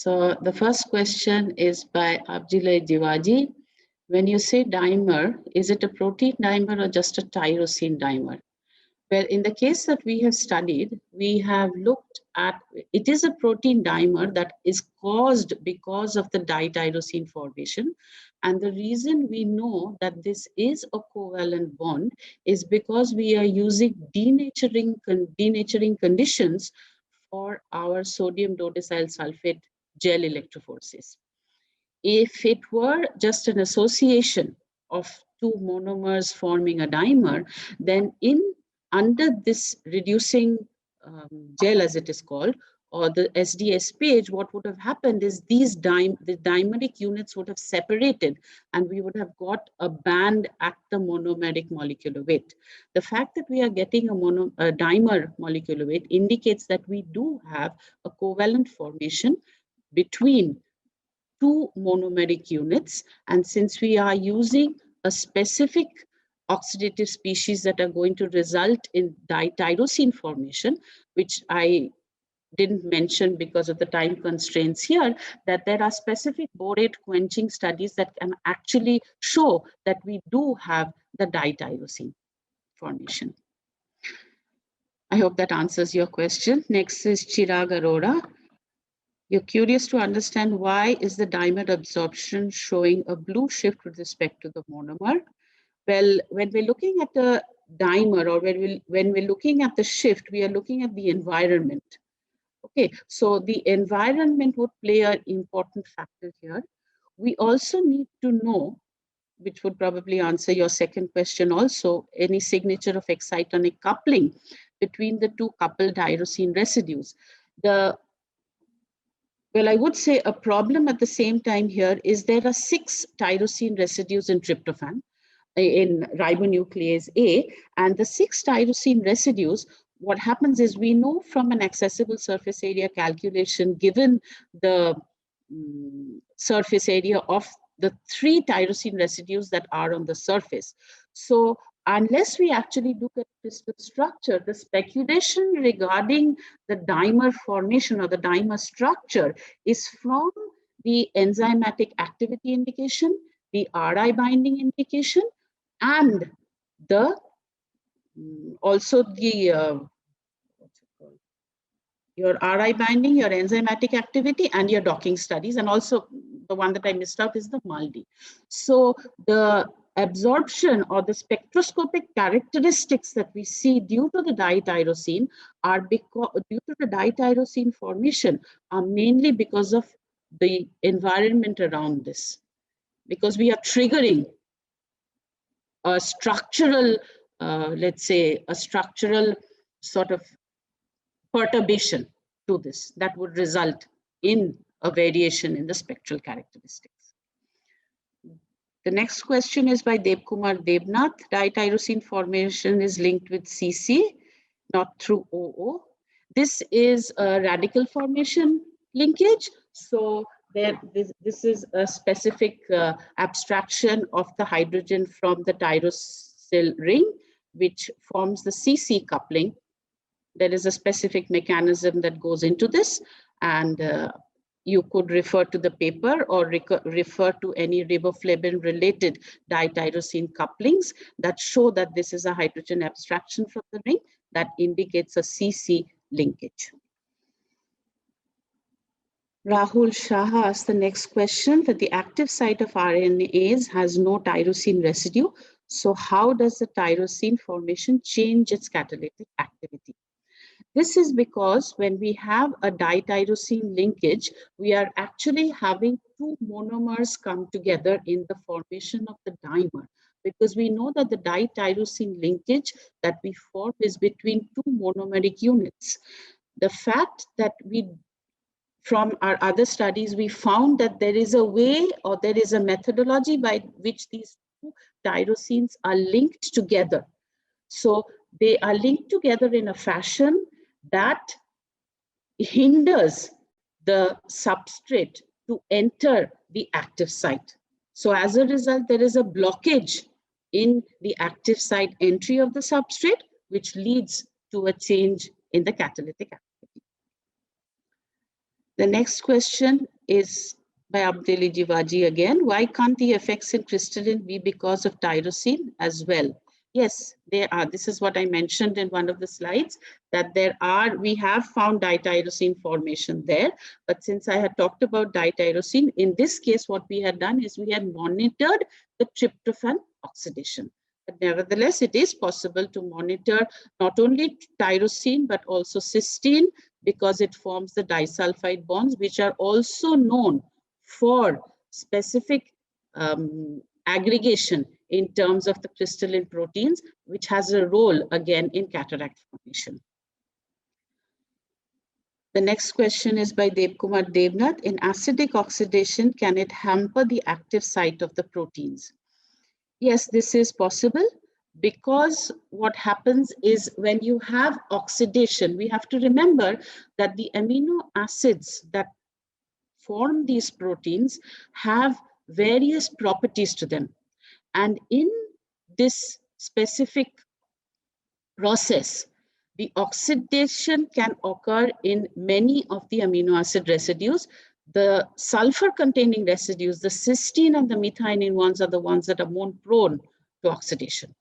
So the first question is by Abdullah Diwaji. When you say dimer, is it a protein dimer or just a tyrosine dimer? Well, in the case that we have studied, we have looked at, it is a protein dimer that is caused because of the dityrosine formation. And the reason we know that this is a covalent bond is because we are using denaturing conditions for our sodium dodecyl sulfate gel electrophoresis. If it were just an association of two monomers forming a dimer, then under this reducing gel, as it is called, or the SDS page, what would have happened is the dimeric units would have separated and we would have got a band at the monomeric molecular weight. The fact that we are getting a dimer molecular weight indicates that we do have a covalent formation between two monomeric units. And since we are using a specific oxidative species that are going to result in dityrosine formation, which I didn't mention because of the time constraints here, that there are specific borate quenching studies that can actually show that we do have the dityrosine formation. I hope that answers your question. Next is Chirag Arora. You're curious to understand why is the dimer absorption showing a blue shift with respect to the monomer? Well, when we're looking at the dimer or when we're looking at the shift, we are looking at the environment. Okay, so the environment would play an important factor here. We also need to know, which would probably answer your second question also, any signature of excitonic coupling between the two coupled tyrosine residues. Well, I would say a problem at the same time here is there are 6 tyrosine residues in tryptophan, in ribonuclease A, and the 6 tyrosine residues, what happens is we know from an accessible surface area calculation, given the surface area of the 3 tyrosine residues that are on the surface. So unless we actually look at crystal structure, the speculation regarding the dimer formation or the dimer structure is from the enzymatic activity indication, the RI binding indication, and the also the your RI binding, your enzymatic activity, and your docking studies, and also the one that I missed out is the MALDI. So the absorption or the spectroscopic characteristics that we see due to the dityrosine are due to the dityrosine formation are mainly because of the environment around this, because we are triggering a structural, let's say, a structural sort of perturbation to this that would result in a variation in the spectral characteristics. The next question is by Devkumar Devnath. Dityrosine formation is linked with CC, not through OO. This is a radical formation linkage. So this is a specific abstraction of the hydrogen from the tyrosyl ring, which forms the CC coupling. There is a specific mechanism that goes into this, and you could refer to the paper or refer to any riboflavin related dityrosine couplings that show that this is a hydrogen abstraction from the ring that indicates a CC linkage. Rahul Shah asked the next question, that the active site of RNAs has no tyrosine residue. So how does the tyrosine formation change its catalytic activity? This is because when we have a dityrosine linkage, we are actually having 2 monomers come together in the formation of the dimer, because we know that the dityrosine linkage that we form is between 2 monomeric units. The fact that from our other studies, we found that there is a way or there is a methodology by which these 2 tyrosines are linked together. So they are linked together in a fashion that hinders the substrate to enter the active site. So as a result, there is a blockage in the active site entry of the substrate, which leads to a change in the catalytic activity. The next question is by Abdeli Jivaji again. Why can't the effects in crystalline be because of tyrosine as well? Yes, there are. This is what I mentioned in one of the slides, that we have found dityrosine formation there. But since I had talked about dityrosine, in this case, what we had done is we had monitored the tryptophan oxidation. But nevertheless, it is possible to monitor not only tyrosine, but also cysteine, because it forms the disulfide bonds, which are also known for specific aggregation in terms of the crystalline proteins, which has a role again in cataract formation. The next question is by Devkumar Devnath. In acidic oxidation, can it hamper the active site of the proteins? Yes, this is possible, because what happens is when you have oxidation, we have to remember that the amino acids that form these proteins have various properties to them. And in this specific process, the oxidation can occur in many of the amino acid residues. The sulfur containing residues, the cysteine and the methionine ones, are the ones that are more prone to oxidation.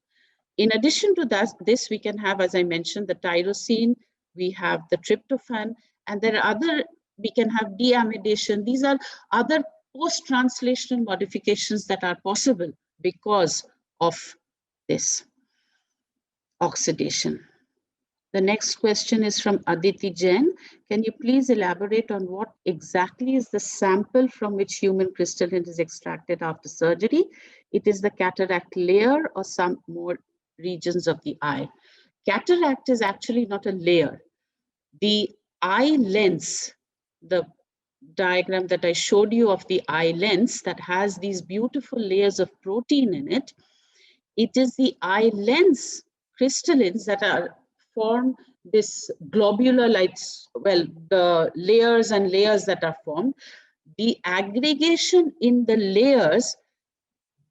In addition to this, we can have, as I mentioned, the tyrosine, we have the tryptophan, and there are we can have deamidation. These are other post-translational modifications that are possible because of this oxidation. The next question is from Aditi Jain. Can you please elaborate on what exactly is the sample from which human crystalline is extracted after surgery? It is the cataract layer or some more regions of the eye? Cataract is actually not a layer. The eye lens, the diagram that I showed you of the eye lens that has these beautiful layers of protein in it, it is the eye lens crystallines that form this globular lights, well, the layers and layers that are formed. The aggregation in the layers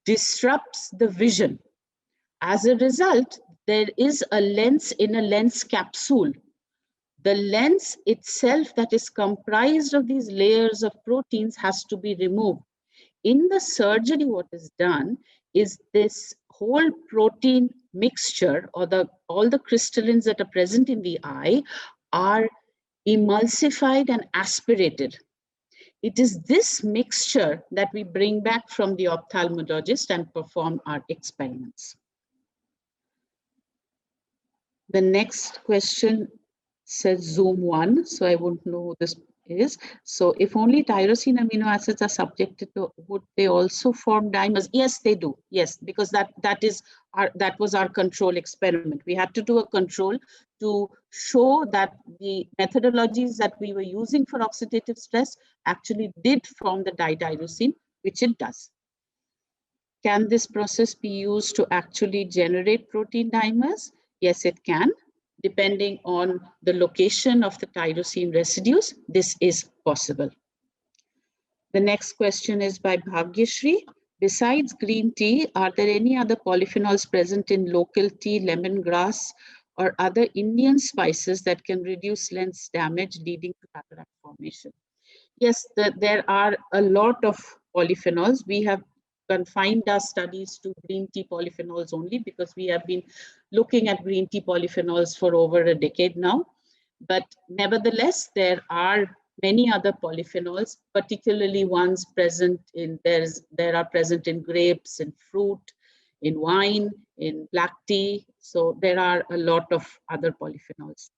disrupts the vision. As a result, there is a lens in a lens capsule. The lens itself that is comprised of these layers of proteins has to be removed. In the surgery, what is done is this whole protein mixture, or all the crystallines that are present in the eye, are emulsified and aspirated. It is this mixture that we bring back from the ophthalmologist and perform our experiments. The next question says Zoom 1, so I won't know who this is. So if only tyrosine amino acids are subjected to, would they also form dimers? Yes, they do. Yes, because that was our control experiment. We had to do a control to show that the methodologies that we were using for oxidative stress actually did form the dityrosine, which it does. Can this process be used to actually generate protein dimers? Yes, it can. Depending on the location of the tyrosine residues, this is possible. The next question is by Bhagyashri. Besides green tea, are there any other polyphenols present in local tea, lemongrass, or other Indian spices that can reduce lens damage leading to cataract formation? Yes, there are a lot of polyphenols. We have confined our studies to green tea polyphenols only because we have been looking at green tea polyphenols for over a decade now. But nevertheless, there are many other polyphenols, particularly ones present in, there are present in grapes, in fruit, in wine, in black tea. So there are a lot of other polyphenols.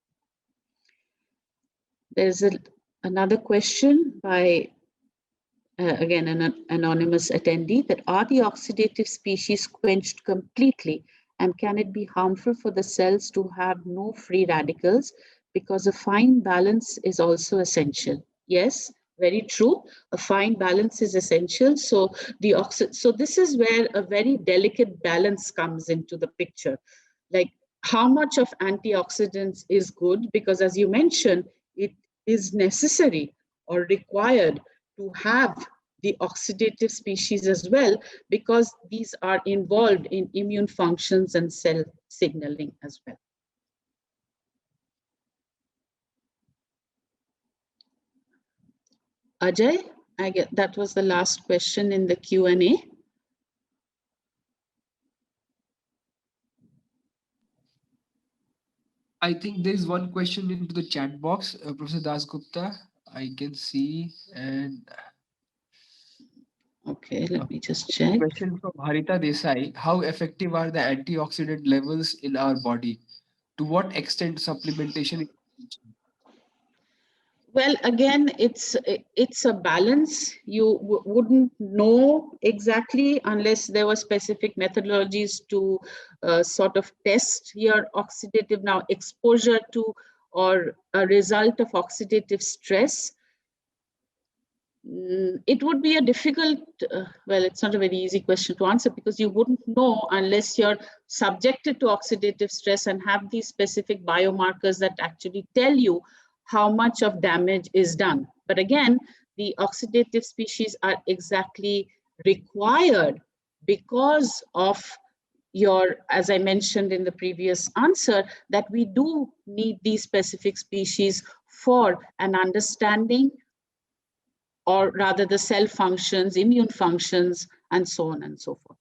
There's another question by again, an anonymous attendee, that are the oxidative species quenched completely, and can it be harmful for the cells to have no free radicals, because a fine balance is also essential? Yes, very true. A fine balance is essential. So this is where a very delicate balance comes into the picture. Like, how much of antioxidants is good? Because as you mentioned, it is necessary or required to have the oxidative species as well, because these are involved in immune functions and cell signaling as well. Ajay, I get that was the last question in the Q&A. I think there's one question into the chat box, Professor Dasgupta. I can see, and Okay, a let me just check. question from Harita Desai: how effective are the antioxidant levels in our body? To what extent supplementation is essential? Well, again, it's a balance. You wouldn't know exactly unless there were specific methodologies to sort of test your oxidative now exposure to or a result of oxidative stress. It would be a difficult, well, it's not a very easy question to answer because you wouldn't know unless you're subjected to oxidative stress and have these specific biomarkers that actually tell you how much of damage is done. But again, the oxidative species are exactly required because of your, as I mentioned in the previous answer, that we do need these specific species for an understanding, or rather the cell functions, immune functions, and so on and so forth.